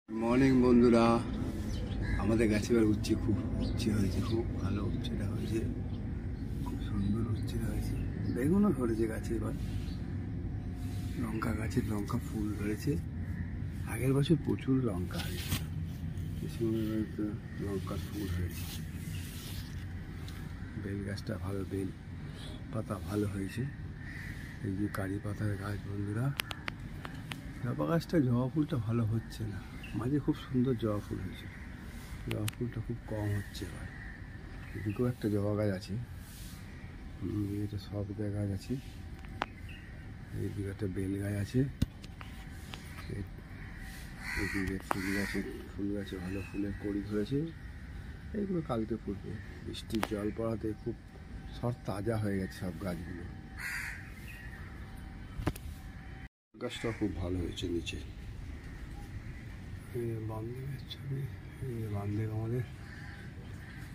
Morning বন্ধুরা, আমাদের গাছে এবার উচ্ছে হয়েছে, খুব ভালো উচ্ছেটা হয়েছে, খুব সুন্দর উচ্ছেটা হয়েছে। বেগুনও ধরেছে গাছে এবার, লঙ্কা গাছের লঙ্কা ফুল ধরেছে। আগের বছর প্রচুর লঙ্কা হয়েছে, লঙ্কার ফুল হয়েছে। বেল গাছটা ভালো, বেল পাতা ভালো হয়েছে। এই যে কারি পাতার গাছ বন্ধুরা, জবা গাছটা জবা ফুলটা ভালো হচ্ছে না, মাঝে খুব সুন্দর জবা ফুল হয়েছে, জবা ফুলটা খুব কম হচ্ছে এবার। এদিকেও একটা জবা গাছ আছে, এটা সব গাছ আছে। এইদিকে একটা বেল গাছ আছে, এইদিকে ফুল গাছে ভালো ফুলের কড়ি ধরেছে। এইগুলো কালকে ফুটবে, বৃষ্টির জল পড়াতে খুব সব তাজা হয়ে গেছে সব গাছগুলো। গাছটা খুব ভালো হয়েছে নিচে। বামদেবের ছবি, বামদেব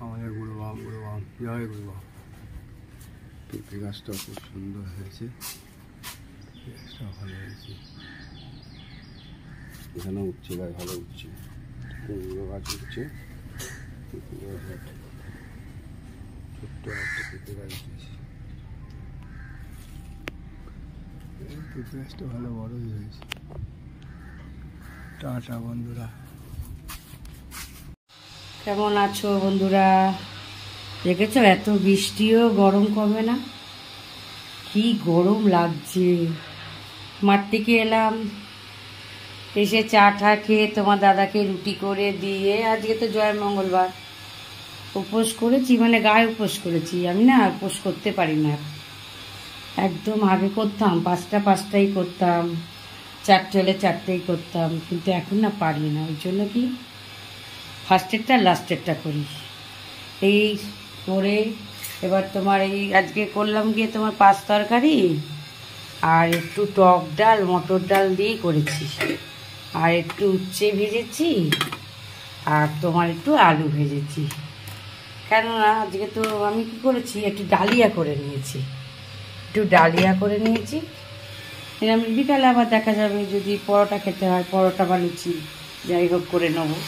আমাদের গুরু বাম জয় গুরু বাম। পেঁপে গাছটাও খুব সুন্দর হয়েছে, গাছটাও ভালো হয়েছে। এখানেও উঠছে গাছ, ভালো উঠছে, কুমড়ো গাছ উঠছে, ছোট্ট একটা পেঁপে গাছ উঠেছে। পেঁপে গাছটা ভালো বড়ই হয়েছে। টাটা বন্ধুরা। কেমন আছো বন্ধুরা? দেখেছো এত বৃষ্টিও গরম কমে না, কি গরম লাগছে। মাঠ থেকে এলাম, এসে চা টা খেয়ে তোমার দাদাকে রুটি করে দিয়ে, আজকে তো জয় মঙ্গলবার, উপোস করেছি, মানে গায়ে উপোস করেছি। আমি না উপোস করতে পারি না একদম। আগে করতাম, পাঁচটাই করতাম, চারটে হলে চারটেই করতাম, কিন্তু এখন না পারি না। ওই জন্য কি ফার্স্টেরটা লাস্টেরটা করি। এই করে এবার তোমার এই আজকে করলাম গিয়ে তোমার পাঁচ তরকারি আর একটু টক ডাল, মটর ডাল দিয়ে করেছি, আর একটু উচ্ছে ভেজেছি, আর তোমার একটু আলু ভেজেছি। কেননা আজকে তো আমি কি করেছি, একটু ডালিয়া করে নিয়েছি, আমি বিকালে আবার দেখা যাবে যদি পরোটা খেতে হয়, পরোটা বা লুচি যাই হোক করে নেবো।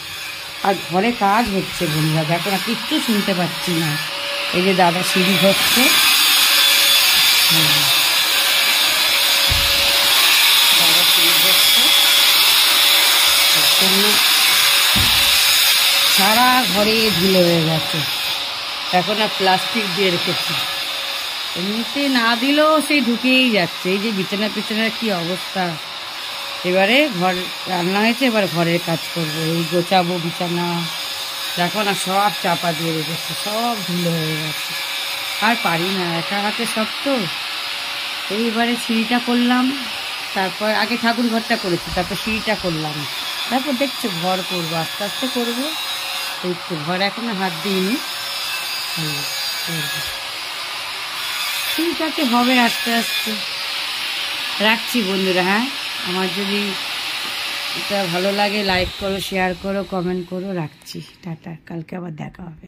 আর ঘরে কাজ হচ্ছে বন্ধুরা, দেখো না, কিচ্ছু শুনতে পাচ্ছি না। এই যে দাদা সিঁড়ি হচ্ছে, সারা ঘরে ধুলো হয়ে গেছে। এখন আর প্লাস্টিক দিয়ে রেখেছি, এমনিতে না দিলেও সেই ঢুকেই যাচ্ছে। এই যে বিছানা পিছনের কি অবস্থা। এবারে ঘর রান্না হয়েছে, এবার ঘরের কাজ করবো, এই গোছাবো বিছানা। দেখো না, সব চাপা দিয়ে রেখেছে, সব ধুলো হয়ে গেছে। আর পারি না, একা হাতে সব তো। এইবারে সিঁড়িটা করলাম, তারপর আগে ঠাকুর ঘরটা করেছি, তারপর সিঁড়িটা করলাম, তারপর দেখছো ঘর করবো, আস্তে আস্তে করবো। এই তো ঘর এখনো হাত দিইনি, ঠিক আছে, হবে আস্তে আস্তে। রাখছি বন্ধুরা, হ্যাঁ, আমার যদি এটা ভালো লাগে লাইক করো, শেয়ার করো, কমেন্ট করো। রাখছি, টাটা, কালকে আবার দেখা হবে।